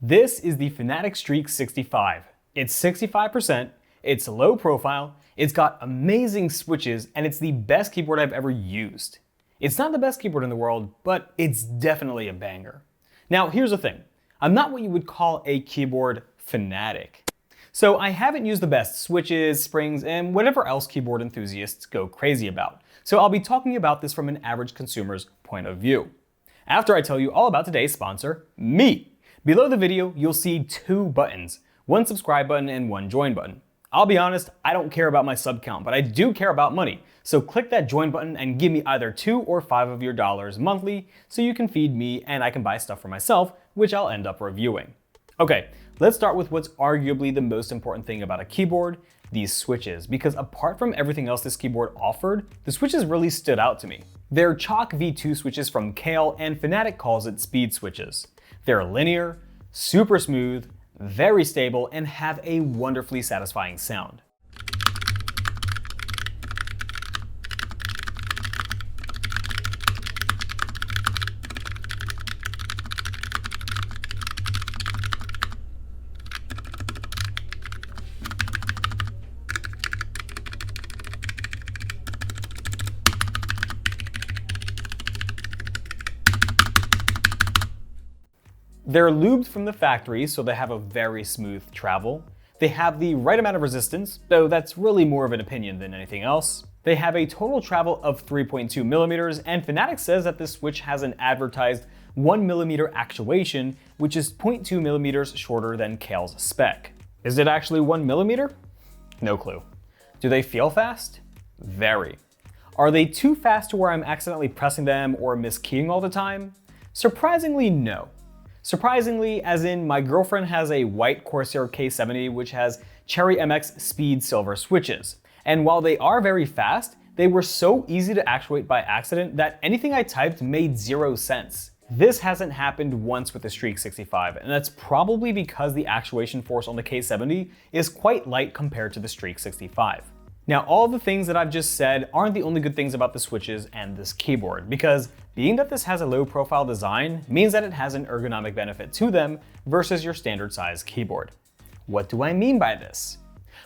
This is the Fanatec Streak 65. It's 65%, it's low profile, it's got amazing switches, and it's the best keyboard I've ever used. It's not the best keyboard in the world, but it's definitely a banger. Now, here's the thing. I'm not what you would call a keyboard fanatic. So I haven't used the best switches, springs, and whatever else keyboard enthusiasts go crazy about. So I'll be talking about this from an average consumer's point of view. After I tell you all about today's sponsor, me. Below the video, you'll see two buttons, one subscribe button and one join button. I'll be honest, I don't care about my sub count, but I do care about money. So click that join button and give me either $2 or $5 of your dollars monthly so you can feed me and I can buy stuff for myself, which I'll end up reviewing. Okay, let's start with what's arguably the most important thing about a keyboard, these switches, because apart from everything else this keyboard offered, the switches really stood out to me. They're Chalk V2 switches from Kailh, and Fanatec calls it speed switches. They're linear, super smooth, very stable, and have a wonderfully satisfying sound. They're lubed from the factory, so they have a very smooth travel. They have the right amount of resistance, though that's really more of an opinion than anything else. They have a total travel of 3.2 millimeters, and Fanatec says that this switch has an advertised 1 millimeter actuation, which is 0.2 millimeters shorter than Kailh's spec. Is it actually 1 millimeter? No clue. Do they feel fast? Very. Are they too fast to where I'm accidentally pressing them or miskeying all the time? Surprisingly, no. Surprisingly, as in my girlfriend has a white Corsair K70 which has Cherry MX Speed Silver switches. And while they are very fast, they were so easy to actuate by accident that anything I typed made zero sense. This hasn't happened once with the Streak 65, and that's probably because the actuation force on the K70 is quite light compared to the Streak 65. Now, all the things that I've just said aren't the only good things about the switches and this keyboard, because being that this has a low profile design means that it has an ergonomic benefit to them versus your standard size keyboard. What do I mean by this?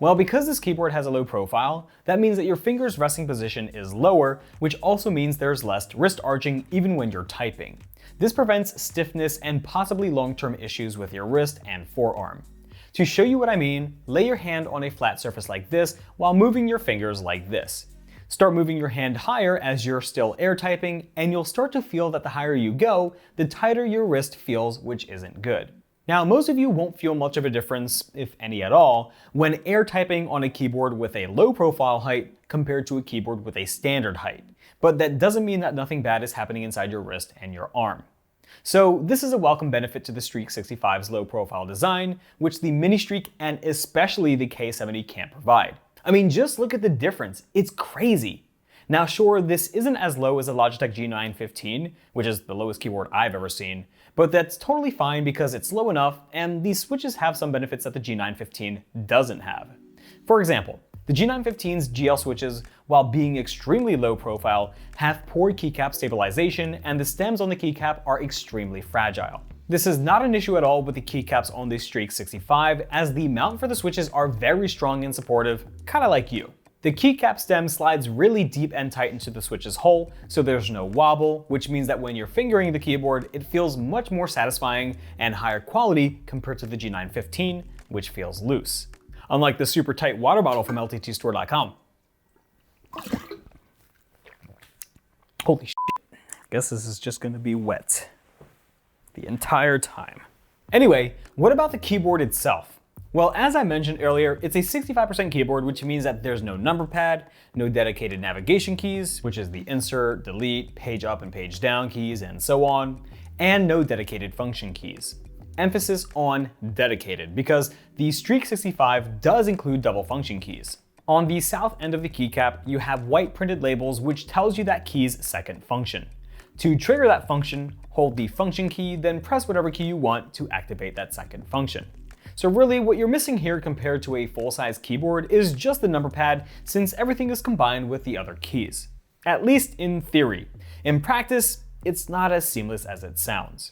Well, because this keyboard has a low profile, that means that your finger's resting position is lower, which also means there's less wrist arching even when you're typing. This prevents stiffness and possibly long-term issues with your wrist and forearm. To show you what I mean, lay your hand on a flat surface like this while moving your fingers like this. Start moving your hand higher as you're still air typing, and you'll start to feel that the higher you go, the tighter your wrist feels, which isn't good. Now, most of you won't feel much of a difference, if any at all, when air typing on a keyboard with a low profile height compared to a keyboard with a standard height. But that doesn't mean that nothing bad is happening inside your wrist and your arm. So this is a welcome benefit to the Streak 65's low profile design, which the Mini Streak and especially the K70 can't provide. I mean, just look at the difference, it's crazy. Now sure, this isn't as low as a Logitech G915, which is the lowest keyboard I've ever seen, but that's totally fine because it's low enough and these switches have some benefits that the G915 doesn't have. For example, the G915's GL switches, while being extremely low profile, have poor keycap stabilization and the stems on the keycap are extremely fragile. This is not an issue at all with the keycaps on the Streak 65, as the mount for the switches are very strong and supportive, kinda like you. The keycap stem slides really deep and tight into the switch's hole, so there's no wobble, which means that when you're fingering the keyboard, it feels much more satisfying and higher quality compared to the G915, which feels loose. Unlike the super tight water bottle from LTTstore.com. Holy shit. Guess this is just gonna be wet the entire time. Anyway, what about the keyboard itself? Well, as I mentioned earlier, it's a 65% keyboard, which means that there's no number pad, no dedicated navigation keys, which is the insert, delete, page up and page down keys, and so on, and no dedicated function keys. Emphasis on dedicated, because the Streak 65 does include double function keys. On the south end of the keycap, you have white printed labels which tells you that key's second function. To trigger that function, hold the function key, then press whatever key you want to activate that second function. So really what you're missing here compared to a full-size keyboard is just the number pad, since everything is combined with the other keys. At least in theory. In practice, it's not as seamless as it sounds.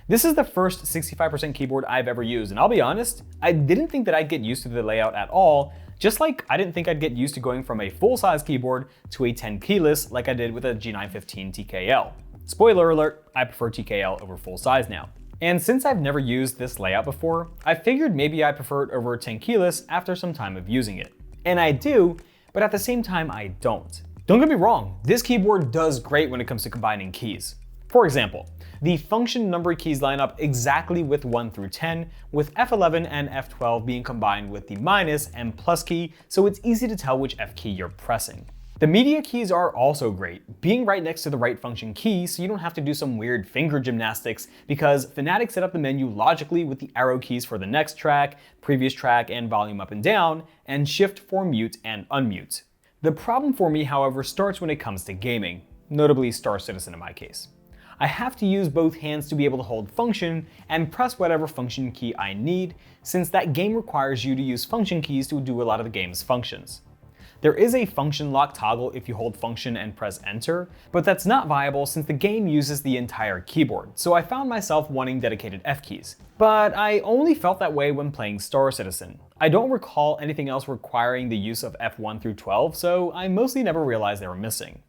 This is the first 65% keyboard I've ever used, and I'll be honest, I didn't think that I'd get used to the layout at all, just like I didn't think I'd get used to going from a full-size keyboard to a 10 keyless like I did with a G915 TKL. Spoiler alert, I prefer TKL over full size now. And since I've never used this layout before, I figured maybe I prefer it over 10 keyless after some time of using it. And I do, but at the same time I don't. Don't get me wrong, this keyboard does great when it comes to combining keys. For example, the function number keys line up exactly with 1 through 10, with F11 and F12 being combined with the minus and plus key, so it's easy to tell which F key you're pressing. The media keys are also great, being right next to the right function key so you don't have to do some weird finger gymnastics because Fanatec set up the menu logically with the arrow keys for the next track, previous track, and volume up and down, and shift for mute and unmute. The problem for me, however, starts when it comes to gaming, notably Star Citizen in my case. I have to use both hands to be able to hold function and press whatever function key I need, since that game requires you to use function keys to do a lot of the game's functions. There is a function lock toggle if you hold function and press enter, but that's not viable since the game uses the entire keyboard, so I found myself wanting dedicated F keys. But I only felt that way when playing Star Citizen. I don't recall anything else requiring the use of F1 through 12, so I mostly never realized they were missing.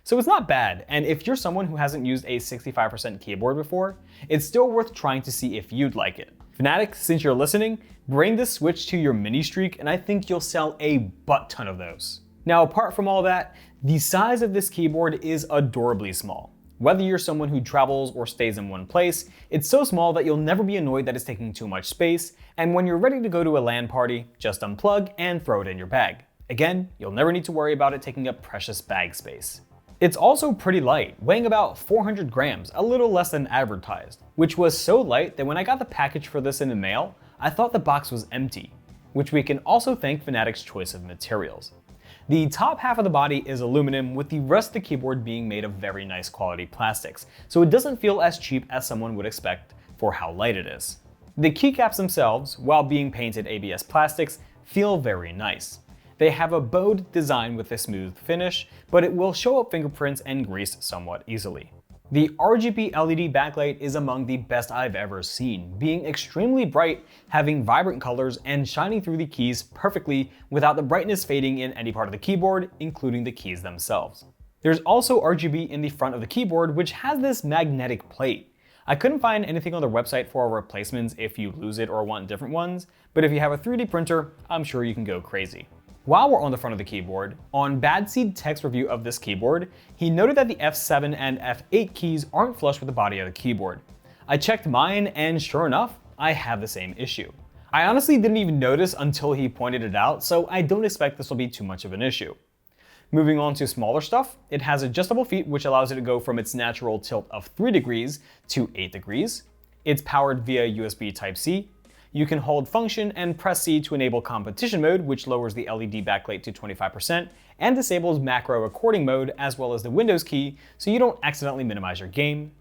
So it's not bad, and if you're someone who hasn't used a 65% keyboard before, it's still worth trying to see if you'd like it. Fanatec, since you're listening, bring this Switch to your mini streak and I think you'll sell a butt ton of those. Now apart from all that, the size of this keyboard is adorably small. Whether you're someone who travels or stays in one place, it's so small that you'll never be annoyed that it's taking too much space, and when you're ready to go to a LAN party, just unplug and throw it in your bag. Again, you'll never need to worry about it taking up precious bag space. It's also pretty light, weighing about 400 grams, a little less than advertised, which was so light that when I got the package for this in the mail, I thought the box was empty, which we can also thank Fanatec's choice of materials. The top half of the body is aluminum, with the rest of the keyboard being made of very nice quality plastics, so it doesn't feel as cheap as someone would expect for how light it is. The keycaps themselves, while being painted ABS plastics, feel very nice. They have a bowed design with a smooth finish, but it will show up fingerprints and grease somewhat easily. The RGB LED backlight is among the best I've ever seen, being extremely bright, having vibrant colors, and shining through the keys perfectly without the brightness fading in any part of the keyboard, including the keys themselves. There's also RGB in the front of the keyboard, which has this magnetic plate. I couldn't find anything on their website for replacements if you lose it or want different ones, but if you have a 3D printer, I'm sure you can go crazy. While we're on the front of the keyboard, on Bad Seed Tech's review of this keyboard, he noted that the F7 and F8 keys aren't flush with the body of the keyboard. I checked mine and sure enough, I have the same issue. I honestly didn't even notice until he pointed it out, so I don't expect this will be too much of an issue. Moving on to smaller stuff, it has adjustable feet which allows it to go from its natural tilt of 3 degrees to 8 degrees. It's powered via USB Type-C. You can hold function and press C to enable competition mode, which lowers the LED backlight to 25% and disables macro recording mode as well as the Windows key so you don't accidentally minimize your game.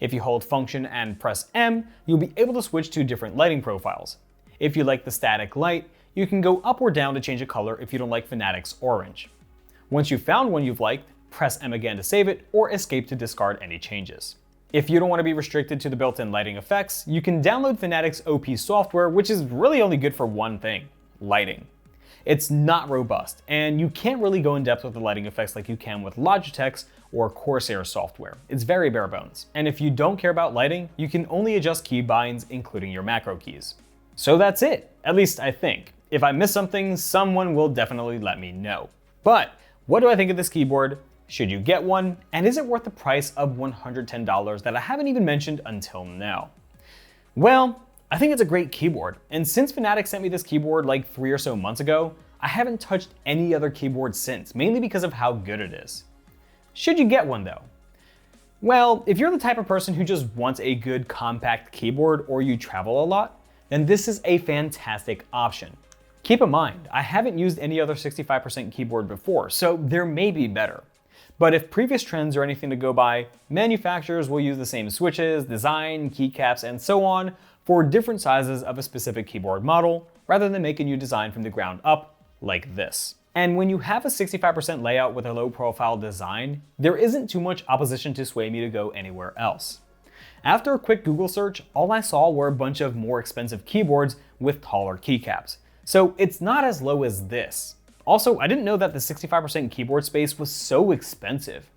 If you hold function and press M, you'll be able to switch to different lighting profiles. If you like the static light, you can go up or down to change a color if you don't like Fanatec's orange. Once you've found one you've liked, press M again to save it or escape to discard any changes. If you don't want to be restricted to the built-in lighting effects, you can download Fanatec's OP software, which is really only good for one thing: lighting. It's not robust, and you can't really go in depth with the lighting effects like you can with Logitech's or Corsair software. It's very bare bones. And if you don't care about lighting, you can only adjust key binds, including your macro keys. So that's it, at least I think. If I missed something, someone will definitely let me know. But what do I think of this keyboard? Should you get one? And is it worth the price of $110 that I haven't even mentioned until now? Well, I think it's a great keyboard, and since Fanatec sent me this keyboard like 3 or so months ago, I haven't touched any other keyboard since, mainly because of how good it is. Should you get one though? Well, if you're the type of person who just wants a good compact keyboard or you travel a lot, then this is a fantastic option. Keep in mind, I haven't used any other 65% keyboard before, so there may be better. But if previous trends are anything to go by, manufacturers will use the same switches, design, keycaps, and so on for different sizes of a specific keyboard model, rather than make a new design from the ground up, like this. And when you have a 65% layout with a low profile design, there isn't too much opposition to sway me to go anywhere else. After a quick Google search, all I saw were a bunch of more expensive keyboards with taller keycaps. So it's not as low as this. Also, I didn't know that the 65% keyboard space was so expensive.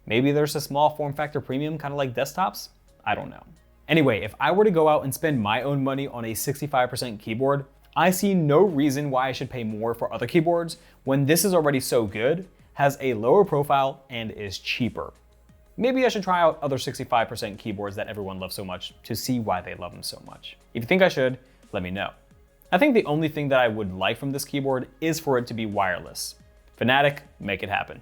Maybe there's a small form factor premium, kind of like desktops? I don't know. Anyway, if I were to go out and spend my own money on a 65% keyboard, I see no reason why I should pay more for other keyboards when this is already so good, has a lower profile, and is cheaper. Maybe I should try out other 65% keyboards that everyone loves so much to see why they love them so much. If you think I should, let me know. I think the only thing that I would like from this keyboard is for it to be wireless. Fanatic, make it happen.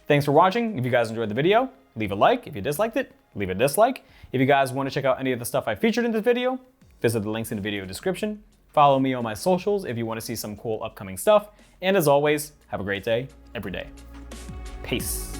Thanks for watching. If you guys enjoyed the video, leave a like. If you disliked it, leave a dislike. If you guys want to check out any of the stuff I featured in this video, visit the links in the video description. Follow me on my socials if you want to see some cool upcoming stuff. And as always, have a great day, every day. Peace.